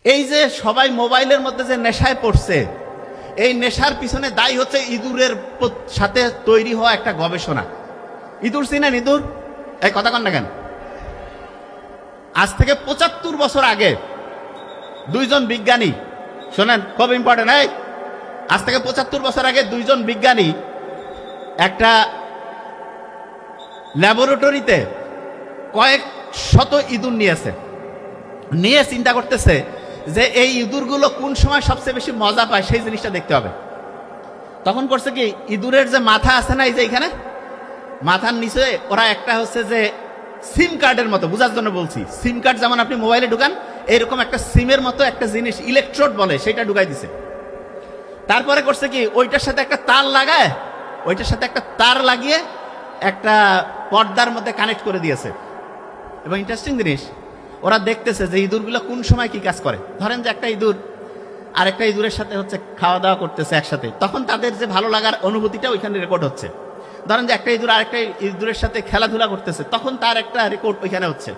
এই যে সবাই মোবাইলের মধ্যে যে নেশায় পড়ছে, এই নেশার পিছনে দায়ী হচ্ছে ইঁদুরের সাথে তৈরি হওয়া একটা গবেষণা। ইঁদুর চিনেন? ইঁদুর, এই কথা কন না কেন? আজ থেকে ৭৫ বছর আগে দুইজন বিজ্ঞানী, শোনেন খুব ইম্পর্টেন্ট, এই আজ থেকে ৭৫ বছর আগে দুইজন বিজ্ঞানী একটা ল্যাবরেটরিতে কয়েক শত ইঁদুর নিয়ে চিন্তা করতেছে যে এই ইঁদুরগুলো কোন সময় সবচেয়ে বেশি মজা পায় সেই জিনিসটা দেখতে হবে। তখন করছে কি, ইঁদুরের যে মাথা আছে না, এই যে এখানে মাথার নিচে ওরা একটা হচ্ছে যে সিম কার্ডের মতো, বোঝার জন্য বলছি, সিম কার্ড যেমন আপনি মোবাইলে ঢুকান, এরকম একটা সিমের মতো একটা জিনিস ইলেকট্রোড বলে, সেটা ঢুকাই দিছে। তারপরে করছে কি, ওইটার সাথে একটা তার লাগিয়ে একটা পর্দার মধ্যে কানেক্ট করে দিয়েছে। এবং ইন্টারেস্টিং জিনিস, ওরা দেখতেছে যে ইঁদুরগুলো কোন সময় কি কাজ করে। ধরেন যে একটা ইঁদুর আরেকটা ইঁদুরের সাথে হচ্ছে খাওয়া দাওয়া করতেছে একসাথে, তখন তাদের যে ভালো লাগার অনুভূতিটা ওইখানে রেকর্ড হচ্ছে। ধরেন যে একটা ইঁদুর আরেকটা ইঁদুরের সাথে খেলাধুলা করতেছে, তখন তার একটা রেকর্ড ওইখানে হচ্ছে।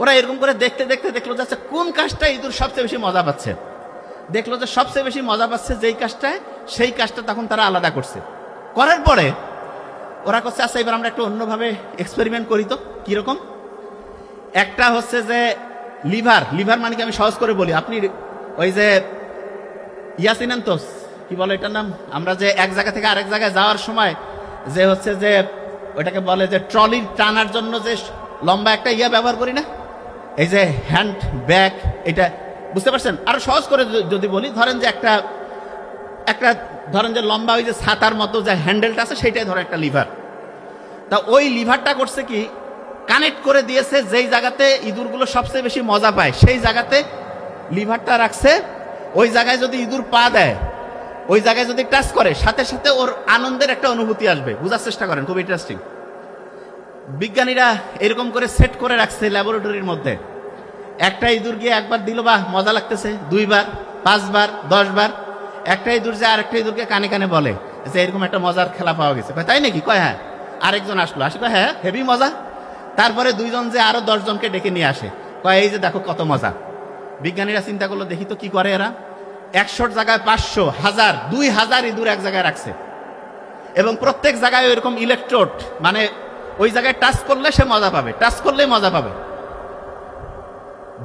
ওরা এরকম করে দেখতে দেখতে দেখলো যে কোন কাজটা ইঁদুর সবচেয়ে বেশি মজা পাচ্ছে। দেখলো যে সবচেয়ে বেশি মজা পাচ্ছে যেই কাজটায়, সেই কাজটা তখন তারা আলাদা করছে। করার পরে ওরা করছে, আচ্ছা এবার আমরা একটু অন্যভাবে এক্সপেরিমেন্ট করি তো। কিরকম? একটা হচ্ছে যে লিভার মানে কি, আমি সহজ করে বলি, আপনি ওই যে ইয়াসিনেন তো কি বলে এটার নাম, আমরা যে এক জায়গা থেকে আরেক জায়গায় যাওয়ার সময় যে হচ্ছে যে ওইটাকে বলে যে ট্রলি টানার জন্য যে লম্বা একটা ব্যবহার করি না, এই যে হ্যান্ড ব্যাগ, এটা বুঝতে পারছেন? আরো সহজ করে যদি বলি, ধরেন যে একটা ধরেন যে লম্বা ওই যে ছাতার মতো যে হ্যান্ডেলটা আছে, সেইটাই ধরো একটা লিভার। তা ওই লিভারটা করছে কি, কানেক্ট করে দিয়েছে যেই জায়গাতে ইঁদুরগুলো সবচেয়ে বেশি মজা পায়, সেই জায়গাতে লিভারটা রাখছে। ওই জায়গায় যদি ইঁদুর পা দেয়, ওই জায়গায় যদি টাচ করে, সাথে সাথে ওর আনন্দের একটা অনুভূতি আসবে। বুঝার চেষ্টা করেন, খুব ইন্টারেস্টিং। বিজ্ঞানীরা এরকম করে সেট করে রাখছে ল্যাবরেটরির মধ্যে। একটা ইঁদুর গিয়ে একবার দিল, বা মজা লাগতেছে, 2 বার 5 বার 10 বার। একটা ইঁদুর যে আরেকটা ইঁদুরকে কানে কানে বলে যে এরকম একটা মজার খেলা পাওয়া গেছে। কয় তাই নাকি? কয় হ্যাঁ। আরেকজন আসলো, আসে কয় হ্যাঁ হেভি মজা। তারপরে দুইজন যে আরো 10 জনকে ডেকে নিয়ে আসে, কয় এই যে দেখো কত মজা। বিজ্ঞানীরা চিন্তা করলো, দেখি তো কি করে এরা। 100 জায়গায় 500, 1000, 2000 ইঁদুর এক জায়গায় রাখছে। এবং প্রত্যেক জায়গায় ওইরকম ইলেকট্রোড, মানে ওই জায়গায় টাচ করলে সে মজা পাবে, টাচ করলেই মজা পাবে।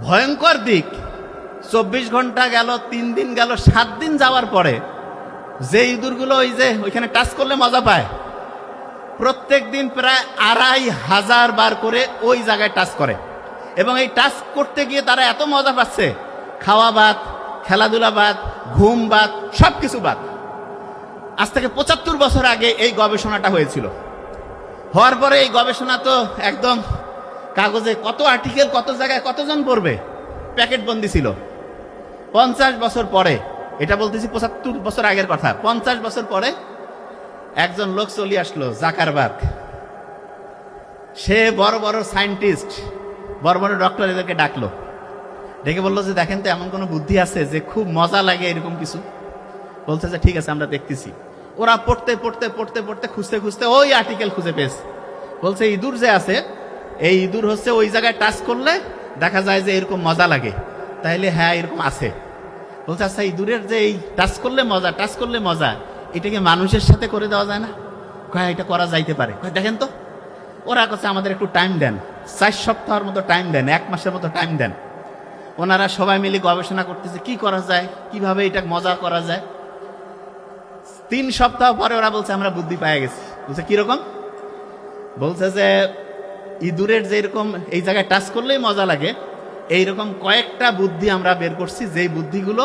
ভয়ঙ্কর দিক, 24 ঘন্টা গেল, 3 দিন গেল, 7 দিন যাওয়ার পরে যে ইঁদুরগুলো ওই যে ওইখানে টাচ করলে মজা পায়, প্রত্যেক দিন প্রায় 2500 বার করে ওই জায়গায় টাচ করে। এবং এই টাচ করতে গিয়ে তারা এত মজা পাচ্ছে, খাওয়া বাদ, খেলাধুলা বাদ, ঘুম বাদ, সবকিছু বাদ। আজ থেকে ৭৫ বছর আগে এই গবেষণাটা হয়েছিল। হওয়ার পরে এই গবেষণা তো একদম কাগজে, কত আর্টিকেল, কত জায়গায় কতজন পড়বে, প্যাকেট বন্দি ছিল। 50 বছর পরে, এটা বলতেছি ৭৫ বছর আগের কথা, 50 বছর পরে একজন লোক চলে আসলো, জাকারবার্গ। সে বড় বড় সায়েন্টিস্ট, বড় বড় ডক্টর এদেরকে ডাকলো, ডেকে বললো যে দেখেন তো এমন কোনো বুদ্ধি আছে যে খুব মজা লাগে এরকম কিছু। বলছে যে ঠিক আছে, আমরা দেখতেছি। ওরা পড়তে পড়তে পড়তে পড়তে খুঁজতে খুঁজতে ওই আর্টিকেল খুঁজে পেয়েছে। বলছে ইঁদুর যে আছে, এই ইঁদুর হচ্ছে ওই জায়গায় টাচ করলে দেখা যায় যে এরকম মজা লাগে। তাইলে হ্যাঁ এরকম আছে। বলছে আচ্ছা, ইঁদুরের যে এই টাচ করলে মজা, এটাকে মানুষের সাথে করে দেওয়া যায় না? কয় এটা করা যাইতে পারে। কয় দেখেন তো। ওরা কাছে আমাদের একটু টাইম দেন, 4 সপ্তাহের মতো টাইম দেন, 1 মাসের মতো টাইম দেন। ওনারা সবাই মিলে গবেষণা করতেছে কি করা যায়, কিভাবে এটা মজা করা যায়। 3 সপ্তাহ পরে ওরা বলছে আমরা বুদ্ধি পেয়ে গেছি। বলছে কিরকম? বলছে যে ইঁদুরের যে এরকম এই জায়গায় টাচ করলেই মজা লাগে, এইরকম কয়েকটা বুদ্ধি আমরা বের করছি, যেই বুদ্ধিগুলো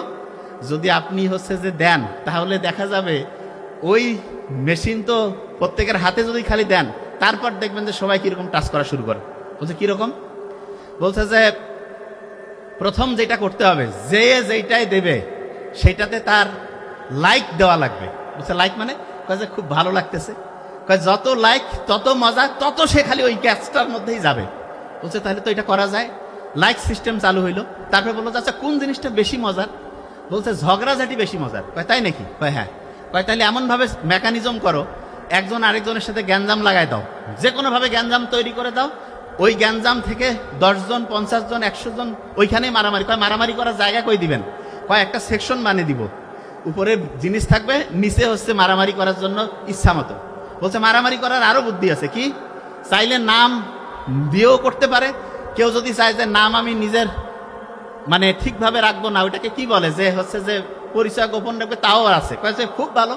যদি আপনি হচ্ছে যে দেন, তাহলে দেখা যাবে ওই মেশিন তো প্রত্যেকের হাতে যদি খালি দেন, তারপর দেখবেন যে সবাই কিরকম টাচ করা শুরু করে। বলছে কিরকম? বলছে যে প্রথম যেটা করতে হবে, যে যেইটাই দেবে সেটাতে তার লাইক দেওয়া লাগবে। বলছে লাইক মানে? কয় যে খুব ভালো লাগতেছে। কয় যত লাইক তত মজা, তত সে খালি ওই ক্যাচটার মধ্যেই যাবে। বলছে তাহলে তো এটা করা যায়। লাইক সিস্টেম চালু হইলো। তারপরে বললো আচ্ছা কোন জিনিসটা বেশি মজার? বলছে ঝগড়াঝাটি বেশি মজার। কয় তাই নাকি? কয় হ্যাঁ। কয় তাহলে এমনভাবে মেকানিজম করো, একজন আরেকজনের সাথে গ্যাঞ্জাম লাগাই দাও, যে কোনোভাবে গ্যাঞ্জাম তৈরি করে দাও, ওই গ্যাঞ্জাম থেকে 10 জন 50 জন 100 জন ওইখানেই মারামারি। কয় মারামারি করার জায়গা কই দিবেন? কয় একটা সেকশন বানিয়ে দিব, উপরে জিনিস থাকবে, নিচে হচ্ছে মারামারি করার জন্য ইচ্ছা মতো। বলছে মারামারি করার আরো বুদ্ধি আছে, কি? চাইলে নাম দিয়েও করতে পারে। কেউ যদি চায় যে নাম আমি নিজের মানে ঠিকভাবে রাখবো না, ওইটাকে কি বলে যে হচ্ছে যে পরিচয় গোপন রাখবে, তাও আছে। কয়েছে খুব ভালো।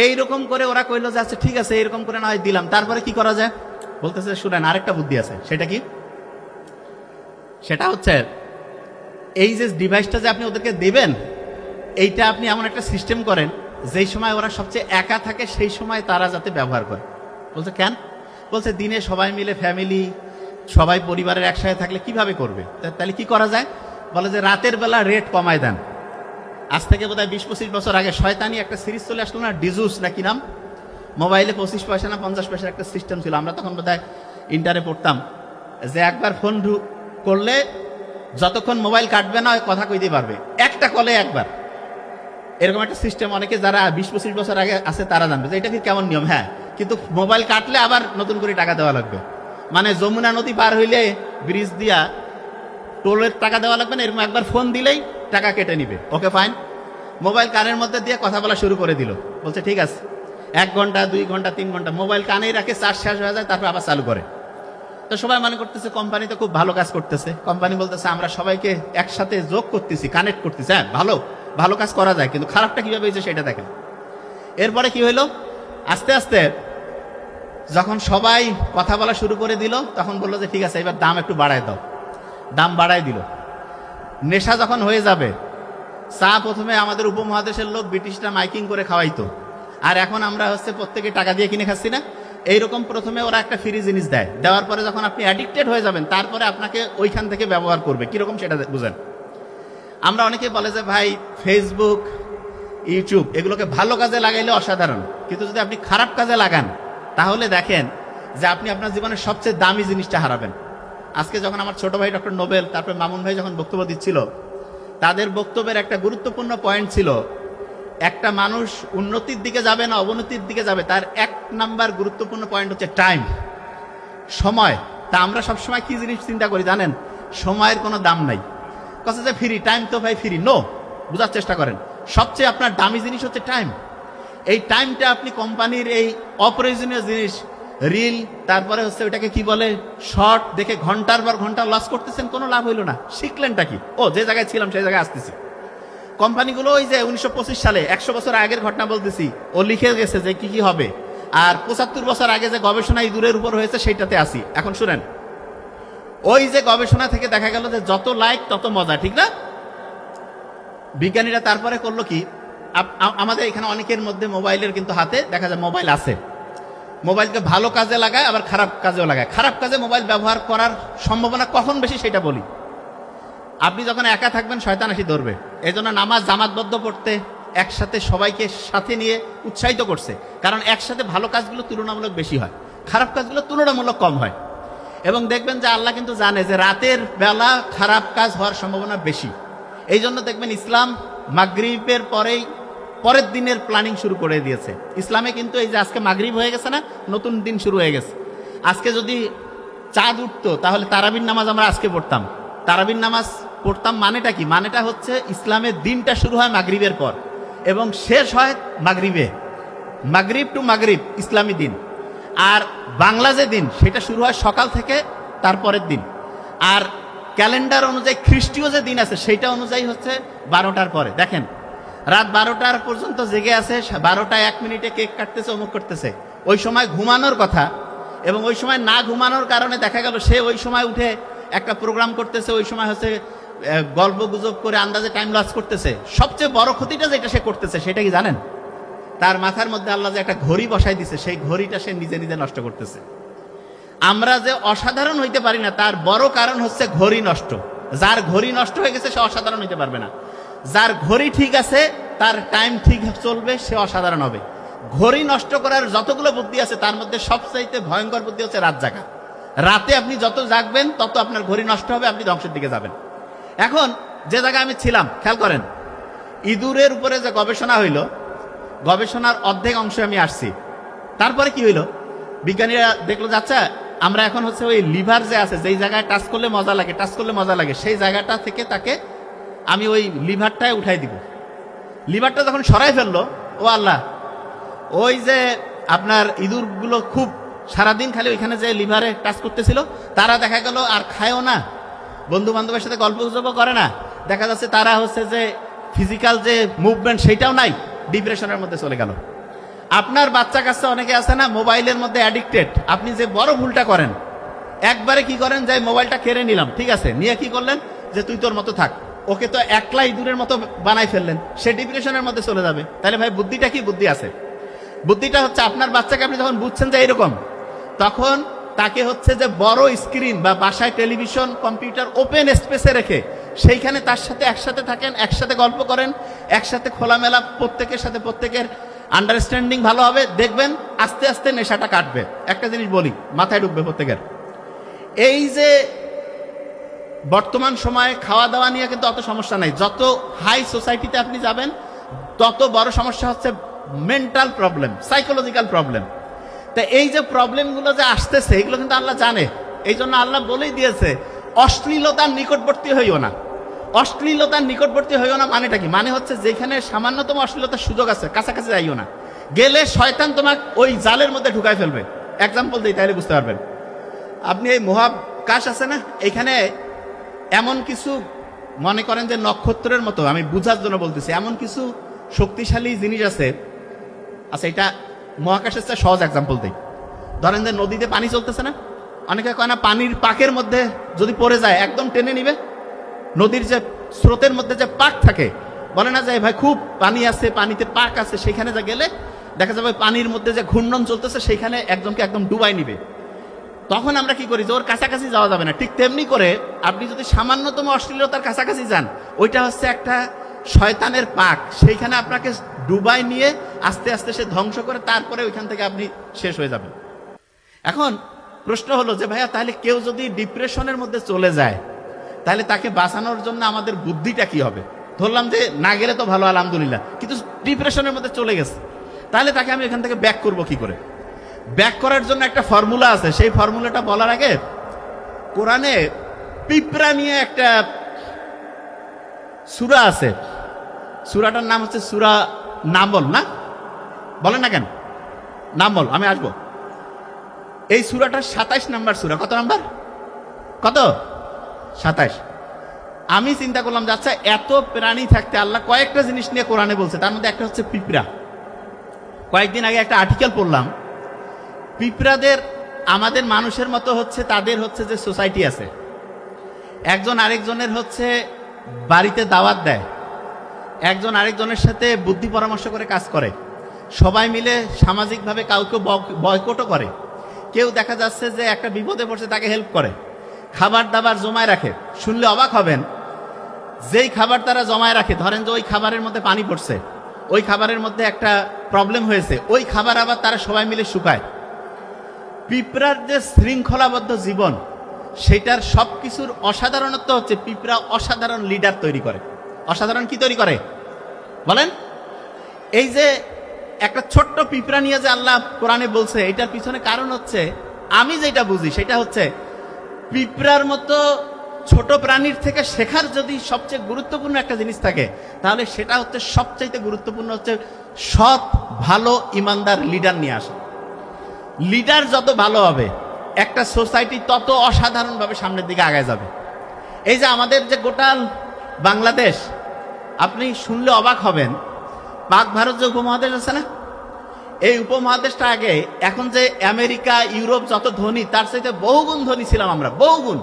এইরকম করে ওরা কইলো যে আচ্ছা ঠিক আছে, এইরকম করে না হয় দিলাম। তারপরে কি করা যায়? বলতেছে শুনেন, আরেকটা বুদ্ধি আছে। সেটা কি? সেটা হচ্ছে এই যে ডিভাইসটা যে আপনি ওদেরকে দেবেন, এইটা আপনি এমন একটা সিস্টেম করেন যেই সময় ওরা সবচেয়ে একা থাকে সেই সময় তারা যাতে ব্যবহার করে। বলছে কেন? বলছে দিনে সবাই মিলে ফ্যামিলি সবাই পরিবারের একসাথে থাকলে কিভাবে করবে, তাহলে কি করা যায়? বলে যে রাতের বেলা রেট কমায় দেন। আজ থেকে বোধহয় 20-25 বছর আগে শয়তানি একটা সিরিজ চলে আসলো না, ডিজুস না কি নাম, মোবাইলে 25 পয়সা না 50 পয়সার একটা সিস্টেম ছিল। আমরা তখন বোধহয় ইন্টারে পড়তাম, যে একবার ফোন করলে যতক্ষণ মোবাইল কাটবে না কথা কইতে পারবে, একটা কলে একবার। এরকম একটা সিস্টেম অনেকে যারা 20-25 বছর আগে আছে তারা জানবে যে এটা কি কেমন নিয়ম। হ্যাঁ, কিন্তু মোবাইল কাটলে আবার নতুন করে টাকা দেওয়া লাগবে। মানে যমুনা নদী পার হইলে ব্রিজ দিয়া টোলের টাকা দেওয়া লাগবে না, এরকম একবার ফোন দিলেই টাকা কেটে নিবে। Okay fine. মোবাইল কানের মধ্যে দিয়ে কথা বলা শুরু করে দিল। বলছে ঠিক আছে, 1 ঘন্টা 2 ঘন্টা 3 ঘন্টা মোবাইল কানেই রাখে, চার্জ শেষ হয়ে যায়, তারপর আবার চালু করে। তো সবাই মনে করতেছে কোম্পানি তো খুব ভালো কাজ করতেছে। কোম্পানি বলতেছে আমরা সবাইকে একসাথে যোগ করতেছি, কানেক্ট করতেছি। হ্যাঁ, ভালো ভালো কাজ করা যায়, কিন্তু খারাপটা কিভাবে হয়েছে সেটা দেখেন। এরপরে কি হইলো, আস্তে আস্তে যখন সবাই কথা বলা শুরু করে দিল, তখন বললো যে ঠিক আছে এবার দাম একটু বাড়ায় দাও। দাম বাড়ায় দিল। নেশা যখন হয়ে যাবে, চা প্রথমে আমাদের উপমহাদেশের লোক ব্রিটিশরা মাইকিং করে খাওয়াইতো, আর এখন আমরা হচ্ছে প্রত্যেকে টাকা দিয়ে কিনে খাচ্ছি না। এইরকম প্রথমে ওরা একটা ফ্রি জিনিস দেয়, দেওয়ার পরে যখন আপনি অ্যাডিক্টেড হয়ে যাবেন তারপরে আপনাকে ওইখান থেকে ব্যবহার করবে। কিরকম সেটা বুঝেন। আমরা অনেকে বলে যে ভাই ফেসবুক ইউটিউব এগুলোকে ভালো কাজে লাগাইলে অসাধারণ, কিন্তু যদি আপনি খারাপ কাজে লাগান তাহলে দেখেন যে আপনি আপনার জীবনের সবচেয়ে দামি জিনিসটা হারাবেন। আজকে যখন আমার ছোট ভাই ডক্টর নোবেল, তারপরে মামুন ভাই যখন বক্তব্য দিচ্ছিল, তাদের বক্তব্যের একটা গুরুত্বপূর্ণ পয়েন্ট ছিল, একটা মানুষ উন্নতির দিকে যাবে না অবনতির দিকে যাবে, তার 1 নাম্বার গুরুত্বপূর্ণ পয়েন্ট হচ্ছে টাইম, সময়। তা আমরা সবসময় কি জিনিস চিন্তা করি জানেন? সময়ের কোনো দাম নাই। কথা যে ফ্রি, টাইম তো ভাই ফ্রি। নো, বোঝার চেষ্টা করেন। সবচেয়ে আপনার দামি জিনিস হচ্ছে টাইম। এই টাইমটা আপনি কোম্পানির এই অপ্রয়োজনীয় জিনিস, রিল, তারপরে হচ্ছে ওটাকে কি বলে শর্ট দেখে ঘন্টার পর ঘন্টা লস করতেছেন, কোনো লাভ হইল না। শিখলেনটা কি? ও যে জায়গায় ছিলাম সেই জায়গায় আসতেছি। কোম্পানিগুলো ওই যে 1925 সালে 100 বছর আগের ঘটনা বলতেছি, ও লিখে গেছে যে কি কি হবে, আর 75 বছর আগে যে গবেষণা ইঁদুরের উপর হয়েছে সেইটাতে আসি। এখন শুনেন, ওই যে গবেষণা থেকে দেখা গেল যে যত লাইক তত মজা, ঠিক না? বিজ্ঞানীরা তারপরে করলো কি, আমাদের এখানে অনেকের মধ্যে মোবাইলের কিন্তু হাতে দেখা যায় মোবাইল আছে। মোবাইলকে ভালো কাজে লাগায়, আবার খারাপ কাজেও লাগায়। খারাপ কাজে মোবাইল ব্যবহার করার সম্ভাবনা কখন বেশি সেটা বলি। আপনি যখন একা থাকবেন শয়তান এসে ধরবে। এই জন্য নামাজ জামাতবদ্ধ পড়তে একসাথে সবাইকে সাথে নিয়ে উৎসাহিত করছে, কারণ একসাথে ভালো কাজগুলো তুলনামূলক বেশি হয়, খারাপ কাজগুলো তুলনামূলক কম হয়। এবং দেখবেন যে আল্লাহ কিন্তু জানে যে রাতের বেলা খারাপ কাজ হওয়ার সম্ভাবনা বেশি। এই জন্য দেখবেন ইসলাম মাগরিবের পরের দিনের প্ল্যানিং শুরু করে দিয়েছে। ইসলামে কিন্তু এই যে আজকে মাগরিব হয়ে গেছে না, নতুন দিন শুরু হয়ে গেছে। আজকে যদি চাঁদ উঠতো তাহলে তারাবির নামাজ আমরা আজকে পড়তাম। তারাবির নামাজ পড়তাম মানেটা কি? মানেটা হচ্ছে ইসলামের দিনটা শুরু হয় মাগরিবের পর এবং শেষ হয় মাগরিবে। মাগরিব টু মাগরিব ইসলামী দিন। আর বাংলা যে দিন সেটা শুরু হয় সকাল থেকে তারপরের দিন। আর ক্যালেন্ডার অনুযায়ী খ্রিস্টীয় যে দিন আছে সেইটা অনুযায়ী হচ্ছে 12টার পরে। দেখেন রাত 12টার পর্যন্ত জেগে আছে, 12টা 1 মিনিটে কেক কাটতেছে, অমুক করতেছে। ওই সময় ঘুমানোর কথা, এবং ওই সময় না ঘুমানোর কারণে দেখা গেল সে ওই সময় উঠে একটা প্রোগ্রাম করতেছে, ওই সময় হচ্ছে গল্প গুজব করে আন্দাজে টাইম লস করতেছে। সবচেয়ে বড় ক্ষতিটা যেটা সে করতেছে সেটা কি জানেন? তার মাথার মধ্যে আল্লাহ যে একটা ঘড়ি বসাই দিছে, সেই ঘড়িটা সে নিজে নিজে নষ্ট করতেছে। আমরা যে অসাধারণ হইতে পারি না তার বড় কারণ হচ্ছে ঘড়ি নষ্ট। যার ঘড়ি নষ্ট হয়ে গেছে সে অসাধারণ হইতে পারবে না। যার ঘড়ি ঠিক আছে, তার টাইম ঠিক চলবে, সে অসাধারণ হবে। ঘড়ি নষ্ট করার যতগুলো বুদ্ধি আছে তার মধ্যে সবচাইতে ভয়ঙ্কর বুদ্ধি হচ্ছে রাত জাগা। রাতে আপনি যত জাগবেন তত আপনার ঘড়ি নষ্ট হবে, আপনি ধ্বংসের দিকে যাবেন। এখন যে জায়গায় আমি ছিলাম, খেয়াল করেন, ইঁদুরের উপরে যে গবেষণা হইল, গবেষণার অর্ধেক অংশে আমি আসছি। তারপরে কি হইল, বিজ্ঞানীরা দেখলো যে আচ্ছা আমরা এখন হচ্ছে ওই লিভার যে আছে, যেই জায়গায় টাচ করলে মজা লাগে, টাচ করলে মজা লাগে, সেই জায়গাটা থেকে তাকে আমি ওই লিভারটায় উঠাই দিব। লিভারটা যখন সরাই ফেললো, ও আল্লাহ, ওই যে আপনার ইঁদুরগুলো খুব সারাদিন খালি ওইখানে যে লিভারে টাচ করতেছিল, তারা দেখা গেল আর খায়ও না, বন্ধু বান্ধবের সাথে গল্প গুজবও করে না, দেখা যাচ্ছে তারা হচ্ছে যে ফিজিক্যাল যে মুভমেন্ট সেইটাও নাই, ডিপ্রেশনের মধ্যে চলে গেল। আপনার বাচ্চা কাচ্চা অনেকে আছে না, মোবাইলের মধ্যে অ্যাডিক্টেড। আপনি যে বড় ভুলটা করেন, একবারে কি করেন, যে মোবাইলটা কেড়ে নিলাম, ঠিক আছে, নিয়ে কি করলেন, যে তুই তোর মতো থাক, ওকে তো একলাই ইঁদুরের মতো বানাই ফেললেন, সে ডিপ্রেশনের মধ্যে চলে যাবে। তাহলে ভাই বুদ্ধিটা কি? বুদ্ধি আছে। বুদ্ধিটা হচ্ছে আপনার বাচ্চাকে আপনি যখন বুঝছেন যে এরকম, তখন তাকে হচ্ছে যে বড় স্ক্রিন বা বাসায় টেলিভিশন, কম্পিউটার ওপেন স্পেসে রেখে সেইখানে তার সাথে একসাথে থাকেন, একসাথে গল্প করেন, একসাথে খোলামেলা, প্রত্যেকের সাথে প্রত্যেকের আন্ডারস্ট্যান্ডিং ভালো হবে, দেখবেন আস্তে আস্তে নেশাটা কাটবে। একটা জিনিস বলি, মাথায় ঢুকবে প্রত্যেকের, এই যে বর্তমান সময়ে খাওয়া দাওয়া নিয়ে কিন্তু অত সমস্যা নাই। যত হাই সোসাইটিতে আপনি যাবেন, তত বড় সমস্যা হচ্ছে মেন্টাল প্রবলেম, সাইকোলজিক্যাল প্রবলেম। তা এই যে প্রবলেমগুলো যে আসতেছে, এগুলো কিন্তু আল্লাহ জানে। এই জন্য আল্লাহ বলেই দিয়েছে, অশ্লীলতার নিকটবর্তী হইও না। অশ্লীলতার নিকটবর্তী হইও না মানেটা কি? মানে হচ্ছে যেখানে সামান্যতম অশ্লীলতার সুযোগ আছে, কাছাকাছি যাইও না। গেলে শয়তান তোমাকে ওই জালের মধ্যে ঢুকাই ফেলবে। এক্সাম্পল দিই, তাহলে বুঝতে পারবেন। আপনি এই মহাকাশ আছে না, এখানে এমন কিছু, মনে করেন যে নক্ষত্রের মতো, আমি বুঝার জন্য বলতেছি, এমন কিছু শক্তিশালী জিনিস আছে। আচ্ছা, এটা মহাকাশের চেয়ে সহজ এক্সাম্পল দিই। ধরেন যে নদীতে পানি চলতেছে না, অনেকে কয় না পানির পাকের মধ্যে যদি পড়ে যায় একদম টেনে নিবে। নদীর যে স্রোতের মধ্যে যে পাক থাকে, বলে না যে ভাই খুব পানি আছে, পানিতে পাক আছে, সেখানে যা গেলে দেখা যাবে পানির মধ্যে যে ঘূর্ণন চলতেছে, সেইখানে একজনকে একদম ডুবাই নিবে। তখন আমরা কি করি, যে ওর কাছাকাছি যাওয়া যাবে না। ঠিক তেমনি করে আপনি যদি সামান্যতম অশ্লীলতার কাছাকাছি যান, ওইটা হচ্ছে একটা শয়তানের পাক, সেইখানে আপনাকে ডুবাই নিয়ে আস্তে আস্তে সে ধ্বংস করে, তারপরে ওইখান থেকে আপনি শেষ হয়ে যাবেন। এখন প্রশ্ন হলো যে ভাইয়া, তাহলে কেউ যদি ডিপ্রেশনের মধ্যে চলে যায়, তাহলে তাকে বাঁচানোর জন্য আমাদের বুদ্ধিটা কি হবে? ধরলাম যে না গেলে তো ভালো, আলহামদুলিল্লাহ, কিন্তু ডিপ্রেশনের মধ্যে চলে গেছে, তাহলে তাকে আমি এখান থেকে ব্যাক করব কি করে? ব্যাক করার জন্য একটা ফর্মুলা আছে। সেই ফর্মুলাটা বলার আগে, কোরআনে পিঁপড়া নিয়ে একটা সূরা আছে। সূরাটার নাম হচ্ছে সূরা নামল। না বলেন না কেন? নামল, আমি আসবো। এই সূরাটার 27 নাম্বার সূরা। কত নাম্বার? কত? 27। আমি চিন্তা করলাম যে আচ্ছা, এত প্রাণী থাকতে আল্লাহ কয়েকটা জিনিস নিয়ে কোরআনে বলছে, তার মধ্যে একটা হচ্ছে পিঁপড়া। কয়েকদিন আগে একটা আর্টিকেল পড়লাম, পিঁপড়াদের আমাদের মানুষের মতো হচ্ছে, তাদের হচ্ছে যে সোসাইটি আছে, একজন আরেকজনের হচ্ছে বাড়িতে দাওয়াত দেয়, একজন আরেকজনের সাথে বুদ্ধি পরামর্শ করে কাজ করে, সবাই মিলে সামাজিকভাবে কাউকে বয়কটও করে, কেউ দেখা যাচ্ছে যে একটা বিপদে পড়ছে তাকে হেল্প করে, খাবার দাবার জমায় রাখে। শুনলে অবাক হবেন, যেই খাবার তারা জমায় রাখে, ধরেন যে ওই খাবারের মধ্যে পানি পড়ছে, ওই খাবারের মধ্যে একটা প্রবলেম হয়েছে, ওই খাবার আবার তারা সবাই মিলে শুকায়। পিঁপড়ার যে শৃঙ্খলাবদ্ধ জীবন, সেটার সবকিছুর অসাধারণত্ব হচ্ছে পিঁপড়া অসাধারণ লিডার তৈরি করে। অসাধারণ কি তৈরি করে বলেন? এই যে একটা ছোট্ট পিঁপড়া নিয়ে যে আল্লাহ কোরআনে বলছে, এটার পিছনে কারণ হচ্ছে, আমি যেটা বুঝি সেটা হচ্ছে, পিঁপড়ার মতো ছোট প্রাণীর থেকে শেখার যদি সবচেয়ে গুরুত্বপূর্ণ একটা জিনিস থাকে, তাহলে সেটা হচ্ছে সবচাইতে গুরুত্বপূর্ণ হচ্ছে সৎ, ভালো, ইমানদার লিডার নিয়ে আসা। লিডার যত ভালো হবে, একটা সোসাইটি তত অসাধারণভাবে সামনের দিকে আগায় যাবে। এই যে আমাদের যে গোটা বাংলাদেশ, আপনি শুনলে অবাক হবেন, পাক ভারত যে উপমহাদেশ আছে না, এই উপমহাদেশটা আগে, এখন যে আমেরিকা, ইউরোপ যত ধনী, তার চাইতে বহুগুণ ধনী ছিলাম আমরা, বহুগুণ।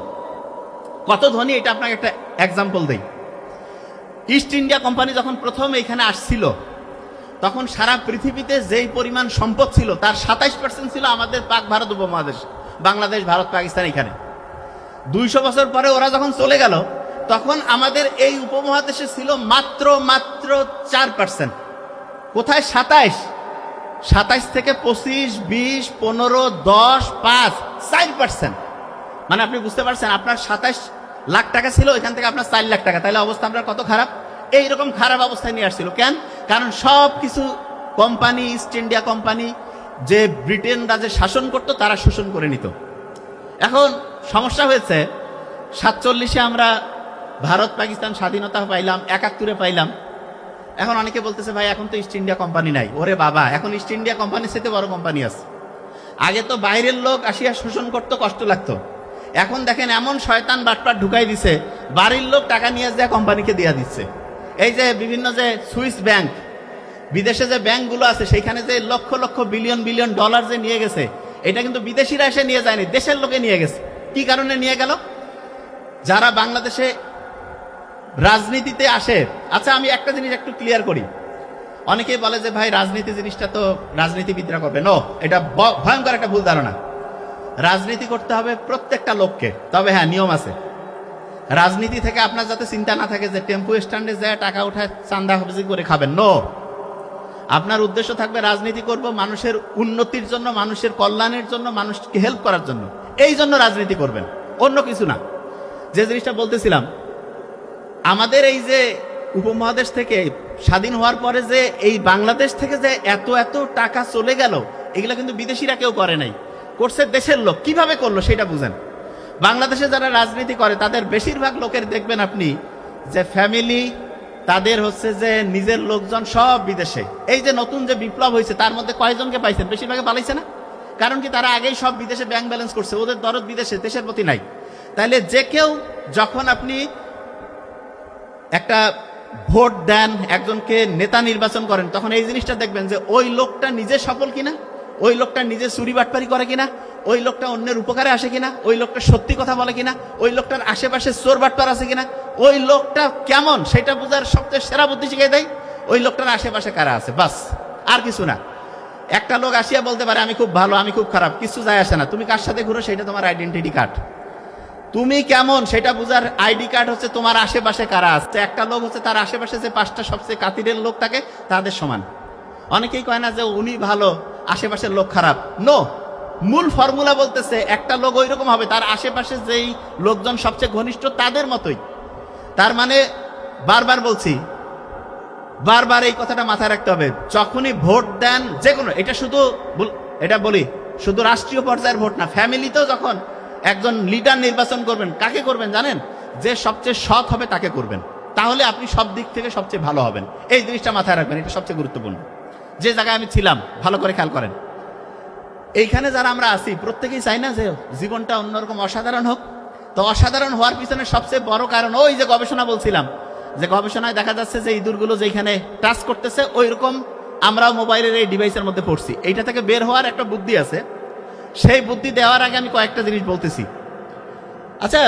কত ধনী এটা আপনাকে একটা এক্সাম্পল দেই। ইস্ট ইন্ডিয়া কোম্পানি যখন প্রথম এখানে আসছিল, তখন সারা পৃথিবীতে যেই পরিমাণ সম্পদ ছিল, তার 27% ছিল আমাদের পাক ভারত উপমহাদেশ, বাংলাদেশ, ভারত, পাকিস্তান। এখানে 200 বছর পরে ওরা যখন চলে গেল, তখন আমাদের এই উপমহাদেশে ছিল মাত্র 4%। কোথায়? 27 থেকে 25, 20, 15, 10, 5, 4%। মানে আপনি বুঝতে পারছেন, আপনার 27 লাখ টাকা ছিল, এখান থেকে আপনার 4 লাখ টাকা, তাহলে অবস্থা আপনার কত খারাপ? এইরকম খারাপ অবস্থায় নিয়ে আসছিল। কেন? কারণ সব কিছু কোম্পানি, ইস্ট ইন্ডিয়া কোম্পানি, যে ব্রিটেনরা যে শাসন করতো, তারা শোষণ করে নিত। এখন সমস্যা হয়েছে 47-এ আমরা ভারত পাকিস্তান স্বাধীনতা পাইলাম, 71-এ পাইলাম। এখন অনেকে বলতেছে ভাই এখন তো ইস্ট ইন্ডিয়া কোম্পানি নাই। ওরে বাবা, এখন ইস্ট ইন্ডিয়া কোম্পানির সাথে বড় কোম্পানি আছে। আগে তো বাইরের লোক আসিয়া শোষণ করতে কষ্ট লাগতো, এখন দেখেন এমন শয়তান বাটপাট ঢুকাই দিছে, বাড়ির লোক টাকা নিয়ে যা কোম্পানিকে দিয়ে দিচ্ছে। এই যে বিভিন্ন যে সুইস ব্যাংক, বিদেশে যে ব্যাংকগুলো আছে সেখানে যে lakh lakh billion billion dollar যে নিয়ে গেছে, এটা কিন্তু বিদেশিরা এসে নিয়ে যায়নি, দেশের লোকে নিয়ে গেছে। কি কারণে নিয়ে গেল? যারা বাংলাদেশে রাজনীতিতে আসে। আচ্ছা, আমি একটা জিনিস একটু ক্লিয়ার করি। অনেকেই বলে যে ভাই রাজনীতি জিনিসটা তো রাজনীতিবিদরা করবে। নো, এটা ভয়ঙ্কর একটা ভুল ধারণা। রাজনীতি করতে হবে প্রত্যেকটা লোককে, তবে হ্যাঁ নিয়ম আছে। রাজনীতি থেকে আপনার যাতে চিন্তা না থাকে যে টেম্পো স্ট্যান্ডে যায় টাকা উঠায় চান্দা হাফিজি করে খাবেন। নো, আপনার উদ্দেশ্য থাকবে রাজনীতি করব মানুষের উন্নতির জন্য, মানুষের কল্যাণের জন্য, মানুষকে হেল্প করার জন্য। এই জন্য রাজনীতি করবেন, অন্য কিছু না। যে জিনিসটা বলতেছিলাম, আমাদের এই যে উপমহাদেশ থেকে স্বাধীন হওয়ার পরে যে এই বাংলাদেশ থেকে যে এত এত টাকা চলে গেল, এগুলো কিন্তু বিদেশিরা কেউ করে নাই, করছে দেশের লোক। কিভাবে করলো সেটা বুঝেন। বাংলাদেশে যারা রাজনীতি করে তাদের বেশিরভাগ লোকের দেখবেন আপনি যে ফ্যামিলি, তাদের হচ্ছে যে নিজের লোকজন সব বিদেশে। এই যে নতুন যে বিপ্লব হয়েছে তার মধ্যে কয়জনকে পাইছেন? বেশিরভাগে পালাইছে না? কারণ কি, তারা আগেই সব বিদেশে ব্যাংক ব্যালেন্স করছে, ওদের দরদ বিদেশে, দেশের প্রতি নাই। তাইলে যে কেউ যখন আপনি একটা ভোট দেন, একজনকে নেতা নির্বাচন করেন, তখন এই জিনিসটা দেখবেন যে ওই লোকটা নিজে সফল কিনা, ওই লোকটা নিজে চুরি বাটপারি করে কিনা, ওই লোকটা অন্যের উপকারে আসে কিনা, ওই লোকটা সত্যি কথা বলে কিনা, ওই লোকটার আশেপাশে চোর বাটপার আছে কিনা, ওই লোকটা কেমন সেটা বোঝার সবচেয়ে সেরা বুদ্ধি শিখিয়ে দেয় ওই লোকটার আশেপাশে কারা আছে, বাস, আর কিছু না। একটা লোক আসিয়া বলতে পারে আমি খুব ভালো, আমি খুব খারাপ, কিছু যায় আসে না। তুমি কার সাথে ঘুরো সেটা তোমার আইডেন্টিটি কার্ড। তুমি কেমন সেটা বুঝার আইডি কার্ড হচ্ছে তোমার আশেপাশে কারা আছে। একটা লোক হচ্ছে তার আশেপাশে যে 5টা সবচেয়ে কাতিরের লোক থাকে তাদের সমান। অনেকেই কয় না যে উনি ভালো, আশেপাশের লোক খারাপ। নো, মূল ফর্মুলা বলতেছে একটা লোক ওই রকম হবে, তার আশেপাশে যেই লোকজন সবচেয়ে ঘনিষ্ঠ তাদের মতোই। তার মানে বারবার বলছি, বারবার এই কথাটা মাথায় রাখতে হবে। যখনই ভোট দেন যে কোনো, এটা শুধু এটা বলি, শুধু রাষ্ট্রীয় পর্যায়ের ভোট না, ফ্যামিলিতেও যখন একজন লিডার নির্বাচন করবেন, কাকে করবেন জানেন? যে সবচেয়ে সৎ হবে তাকে করবেন, তাহলে আপনি সব দিক থেকে সবচেয়ে ভালো হবেন। এই জিনিসটা মাথায় রাখবেন, এটা সবচেয়ে গুরুত্বপূর্ণ। যে জায়গায় আমি ছিলাম ভালো করে খেয়াল করেন, এইখানে যারা আমরা আছি প্রত্যেকেই চাই না যে জীবনটা অন্যরকম অসাধারণ হোক। তো অসাধারণ হওয়ার পিছনে সবচেয়ে বড় কারণ ওই যে গবেষণা বলছিলাম, যে গবেষণায় দেখা যাচ্ছে যে ইঁদুরগুলো যেখানে টাচ করতেছে ওই রকম আমরাও মোবাইলের এই ডিভাইসের মধ্যে পড়ছি। এইটা থেকে বের হওয়ার একটা বুদ্ধি আছে, সেই বুদ্ধি দেওয়ার আগে আমি কয়েকটা জিনিস বলতেছি। আচ্ছা,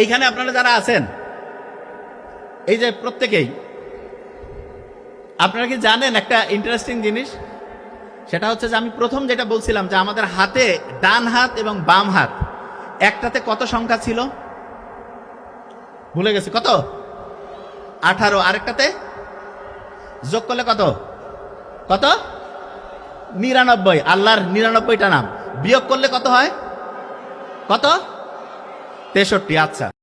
এইখানে আপনারা যারা আছেন, এই যে প্রত্যেকেই, আপনারা কি জানেন একটা ইন্টারেস্টিং জিনিস? সেটা হচ্ছে যে আমি প্রথম যেটা বলছিলাম যে আমাদের হাতে ডান হাত এবং বাম হাত একটাতে কত সংখ্যা ছিল ভুলে গেছি, কত? 18। আরেকটাতে যোগ করলে কত? কত? 99। আল্লাহর 99টা নাম। বিয়োগ করলে কত হয়? কত? 63। আচ্ছা।